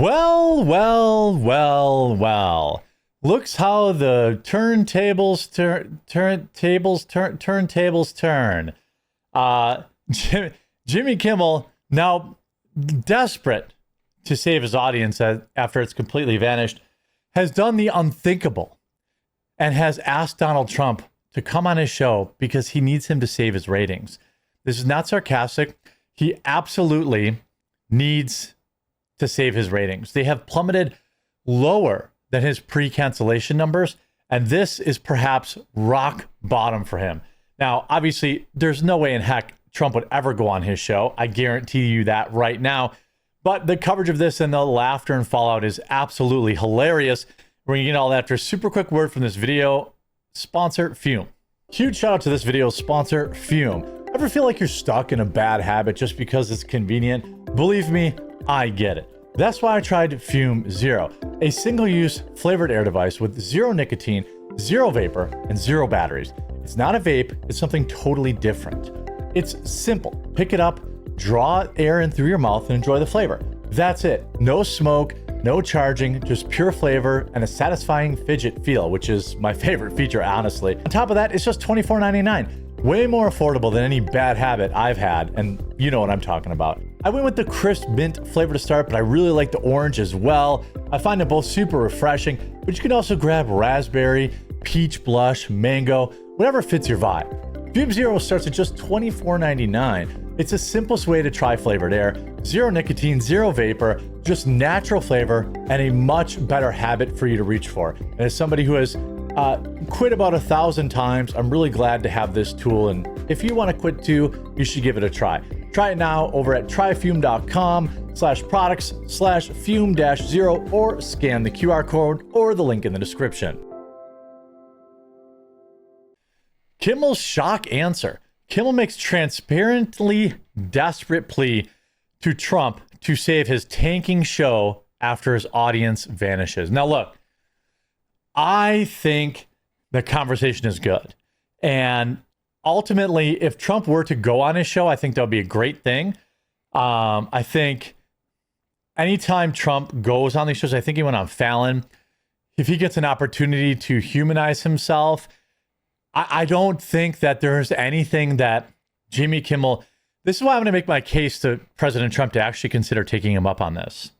Well, well, well, well. Looks how the turntables turn. Jimmy Kimmel, now desperate to save his audience after it's completely vanished, has done the unthinkable and has asked Donald Trump to come on his show because he needs him to save his ratings. This is not sarcastic. He absolutely needs to save his ratings. They have plummeted lower than his pre-cancellation numbers, and this is perhaps rock bottom for him. Now, obviously, there's no way in heck Trump would ever go on his show. I guarantee you that right now. But the coverage of this and the laughter and fallout is absolutely hilarious. We're going to get all that after a super quick word from this video sponsor, Fume. Huge shout out to this video sponsor, Fume. Ever feel like you're stuck in a bad habit just because it's convenient? Believe me, I get it. That's why I tried Fume Zero, a single-use flavored air device with zero nicotine, zero vapor, and zero batteries. It's not a vape, it's something totally different. It's simple. Pick it up, draw air in through your mouth, and enjoy the flavor. That's it. No smoke, no charging, just pure flavor and a satisfying fidget feel, which is my favorite feature, honestly. On top of that, it's just $24.99. Way more affordable than any bad habit I've had, and you know what I'm talking about. I went with the crisp mint flavor to start, but I really like the orange as well. I find them both super refreshing, but you can also grab raspberry, peach blush, mango, whatever fits your vibe. Fume Zero starts at just $24.99. It's the simplest way to try flavored air. Zero nicotine, zero vapor, just natural flavor, and a much better habit for you to reach for. And as somebody who has quit about 1,000 times, I'm really glad to have this tool. And if you want to quit too, you should give it a try. Try it now over at tryfume.com/products/fume-0 or scan the QR code or the link in the description. Kimmel's shock answer. Kimmel makes transparently desperate plea to Trump to save his tanking show after his audience vanishes. Now look, I think the conversation is good. And ultimately, if Trump were to go on his show, I think that would be a great thing. I think anytime Trump goes on these shows, I think he went on Fallon, if he gets an opportunity to humanize himself, I don't think that there's anything that Jimmy Kimmel, this is why I'm going to make my case to President Trump to actually consider taking him up on this.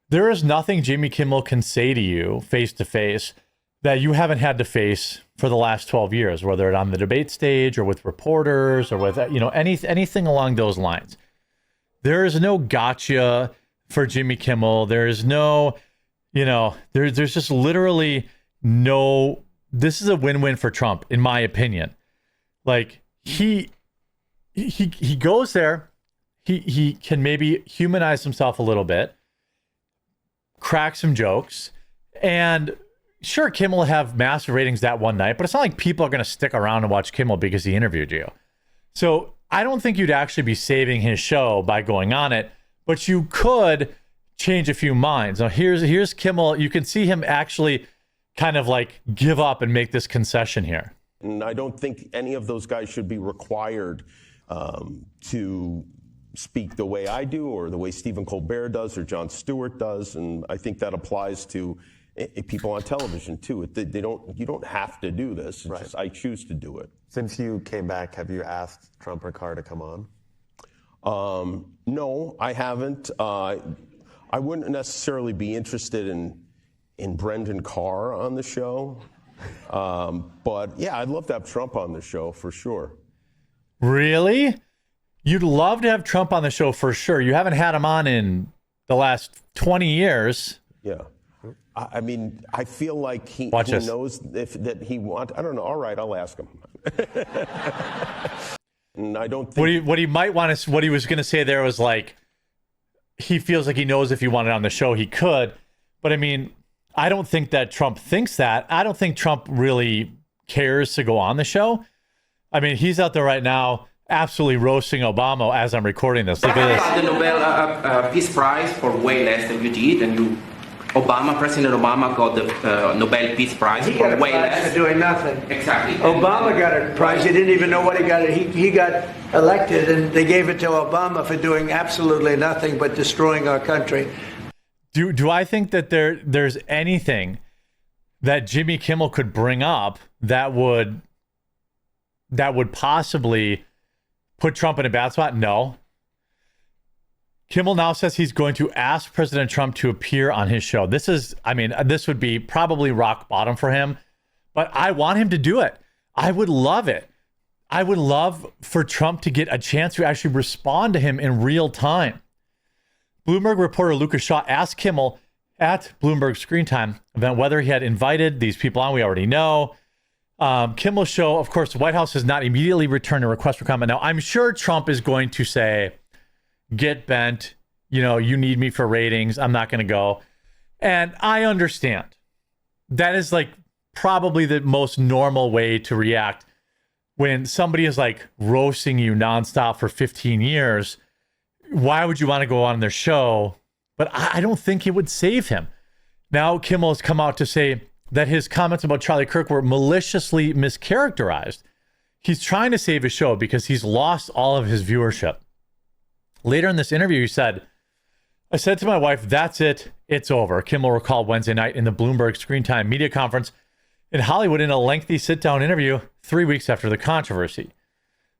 There is nothing Jimmy Kimmel can say to you face to face that you haven't had to face for the last 12 years, whether it's on the debate stage or with reporters or with, anything along those lines. There is no gotcha for Jimmy Kimmel. There is no, there's just literally no, this is a win-win for Trump, in my opinion. Like he goes there, he can maybe humanize himself a little bit, crack some jokes, and sure, Kimmel will have massive ratings that one night, but it's not like people are going to stick around and watch Kimmel because he interviewed you. So I don't think you'd actually be saving his show by going on it, but you could change a few minds. Now here's Kimmel. You can see him actually kind of like give up and make this concession here. And I don't think any of those guys should be required to speak the way I do or the way Stephen Colbert does or Jon Stewart does. And I think that applies to people on television too. You don't have to do this. It's just, I choose to do it. Since you came back, have you asked Trump or Carr to come on? No, I haven't. I wouldn't necessarily be interested in Brendan Carr on the show. But yeah, I'd love to have Trump on the show for sure. Really? You'd love to have Trump on the show for sure. You haven't had him on in the last 20 years. Yeah. I mean, I feel like he knows that he wants. I don't know. All right, I'll ask him. And I don't think what he might want to. What he was going to say there was like, he feels like he knows if he wanted on the show he could, but I mean, I don't think that Trump thinks that. I don't think Trump really cares to go on the show. I mean, he's out there right now absolutely roasting Obama as I'm recording this. Look at this. I got the Nobel Peace Prize for way less than you did, and President Obama got the Nobel Peace Prize He got for a way prize less. for doing nothing. Exactly. Obama got a prize. He didn't even know what he got. He got elected, and they gave it to Obama for doing absolutely nothing but destroying our country. Do I think that there's anything that Jimmy Kimmel could bring up that would possibly put Trump in a bad spot? No. Kimmel now says he's going to ask President Trump to appear on his show. This would be probably rock bottom for him, but I want him to do it. I would love it. I would love for Trump to get a chance to actually respond to him in real time. Bloomberg reporter Lucas Shaw asked Kimmel at Bloomberg Screen Time event whether he had invited these people on. We already know. Kimmel's show, of course, the White House has not immediately returned a request for comment. Now, I'm sure Trump is going to say, get bent, you need me for ratings, I'm not going to go. And I understand. That is like probably the most normal way to react when somebody is like roasting you nonstop for 15 years. Why would you want to go on their show? But I don't think it would save him. Now Kimmel has come out to say that his comments about Charlie Kirk were maliciously mischaracterized. He's trying to save his show because he's lost all of his viewership. Later in this interview, he said, I said to my wife, that's it. It's over. Kimmel recalled Wednesday night in the Bloomberg Screen Time media conference in Hollywood in a lengthy sit-down interview 3 weeks after the controversy.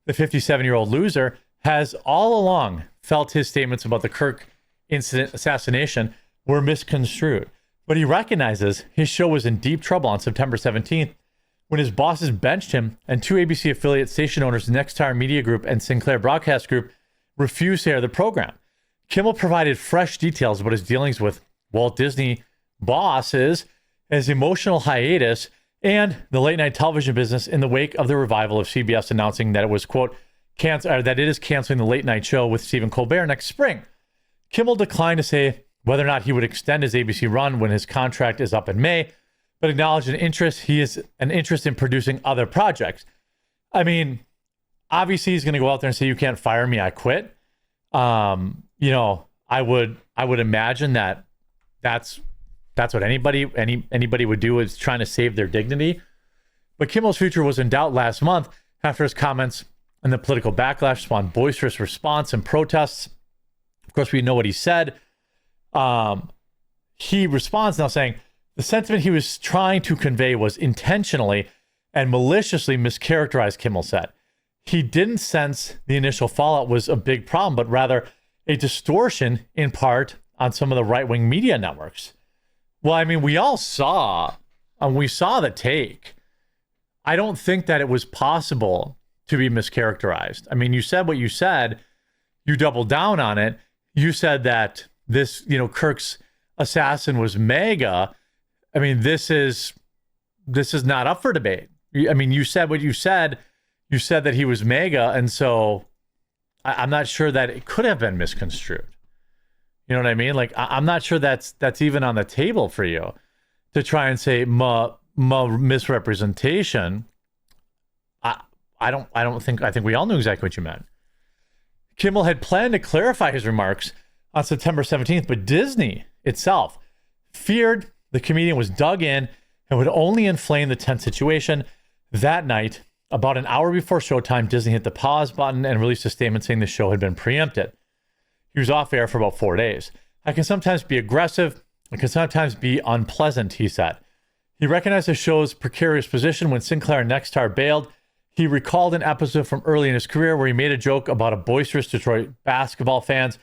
The 57-year-old loser has all along felt his statements about the Kirk incident assassination were misconstrued, but he recognizes his show was in deep trouble on September 17th when his bosses benched him and two ABC affiliate station owners, Nexstar Media Group and Sinclair Broadcast Group, refused to air the program. Kimmel provided fresh details about his dealings with Walt Disney bosses, his emotional hiatus, and the late night television business in the wake of the revival of CBS announcing that it was, quote, that it is canceling the late night show with Stephen Colbert next spring. Kimmel declined to say whether or not he would extend his ABC run when his contract is up in May, but acknowledged he is an interest in producing other projects. I mean, obviously he's going to go out there and say, you can't fire me, I quit. I would imagine that's what anybody would do, is trying to save their dignity. But Kimmel's future was in doubt last month after his comments and the political backlash spawned boisterous response and protests. Of course, we know what he said. He responds now saying the sentiment he was trying to convey was intentionally and maliciously mischaracterized, Kimmel said. He didn't sense the initial fallout was a big problem, but rather a distortion in part on some of the right-wing media networks. Well, I mean, we all saw, and we saw the take. I don't think that it was possible to be mischaracterized. I mean, you said what you said, you doubled down on it. You said that this, Kirk's assassin was MAGA. I mean, this is not up for debate. I mean, you said what you said. You said that he was MAGA, and so I'm not sure that it could have been misconstrued. You know what I mean? Like, I'm not sure that's even on the table for you to try and say misrepresentation. I think we all knew exactly what you meant. Kimmel had planned to clarify his remarks on September 17th, but Disney itself feared the comedian was dug in and would only inflame the tense situation. That night, about an hour before showtime, Disney hit the pause button and released a statement saying the show had been preempted. He was off air for about 4 days. I can sometimes be aggressive. I can sometimes be unpleasant, he said. He recognized the show's precarious position when Sinclair and Nexstar bailed. He recalled an episode from early in his career where he made a joke about a boisterous Detroit basketball fans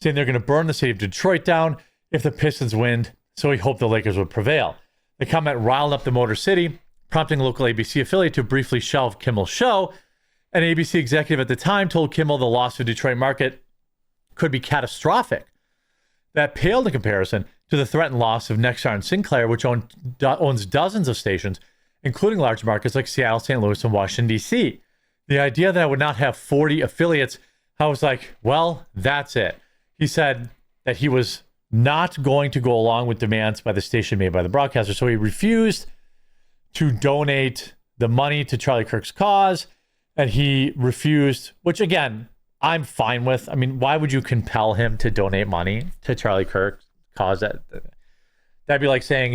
saying they're going to burn the city of Detroit down if the Pistons win, so he hoped the Lakers would prevail. The comment riled up the Motor City, prompting a local ABC affiliate to briefly shelve Kimmel's show. An ABC executive at the time told Kimmel the loss of the Detroit market could be catastrophic. That paled in comparison to the threatened loss of Nexstar and Sinclair, which owns dozens of stations, including large markets like Seattle, St. Louis, and Washington, D.C. The idea that I would not have 40 affiliates, I was like, well, that's it. He said that he was not going to go along with demands by the station made by the broadcaster, so he refused to donate the money to Charlie Kirk's cause, and he refused, which again, I'm fine with. I mean, why would you compel him to donate money to Charlie Kirk's cause? That'd be like saying,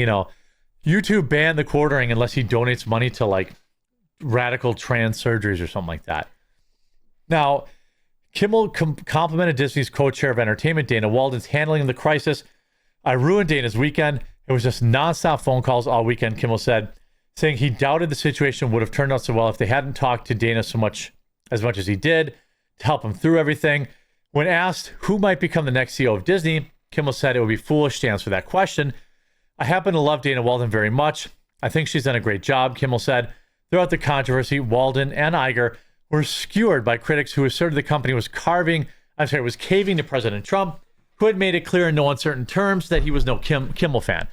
YouTube banned the quartering unless he donates money to like radical trans surgeries or something like that. Now, Kimmel complimented Disney's co-chair of entertainment, Dana Walden's handling of the crisis. I ruined Dana's weekend. It was just nonstop phone calls all weekend, Kimmel said, saying he doubted the situation would have turned out so well if they hadn't talked to Dana as much as he did to help him through everything. When asked who might become the next CEO of Disney, Kimmel said it would be foolish to answer that question. I happen to love Dana Walden very much. I think she's done a great job, Kimmel said. Throughout the controversy, Walden and Iger were skewered by critics who asserted the company was caving to President Trump, who had made it clear in no uncertain terms that he was no Kimmel fan.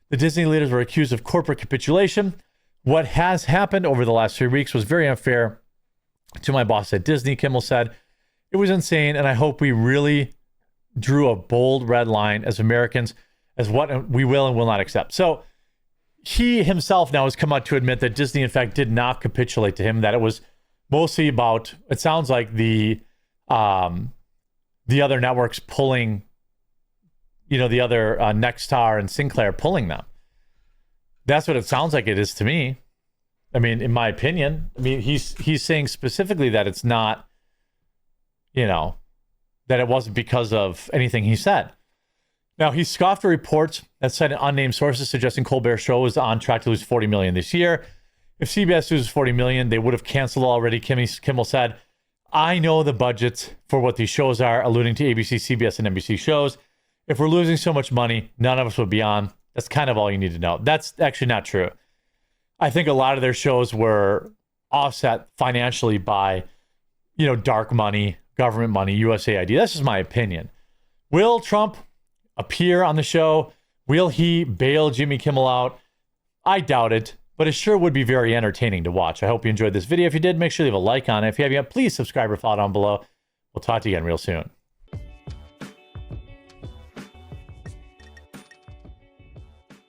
The Disney leaders were accused of corporate capitulation. What has happened over the last 3 weeks was very unfair to my boss at Disney, Kimmel said. It was insane, and I hope we really drew a bold red line as Americans as what we will and will not accept. So he himself now has come out to admit that Disney, in fact, did not capitulate to him, that it was mostly about, it sounds like the other networks pulling, the other Nexstar and Sinclair pulling them. That's what it sounds like it is to me. I mean, in my opinion, he's saying specifically that it's not, that it wasn't because of anything he said. Now, he scoffed at reports that cited unnamed sources suggesting Colbert's show was on track to lose $40 million this year. If CBS loses $40 million, they would have canceled already, Kimmel said. I know the budgets for what these shows are, alluding to ABC, CBS, and NBC shows. If we're losing so much money, none of us would be on. That's kind of all you need to know. That's actually not true. I think a lot of their shows were offset financially by, dark money, government money, USAID. That's just my opinion. Will Trump appear on the show? Will he bail Jimmy Kimmel out? I doubt it, but it sure would be very entertaining to watch. I hope you enjoyed this video. If you did, make sure you leave a like on it. If you haven't yet, please subscribe or follow down below. We'll talk to you again real soon.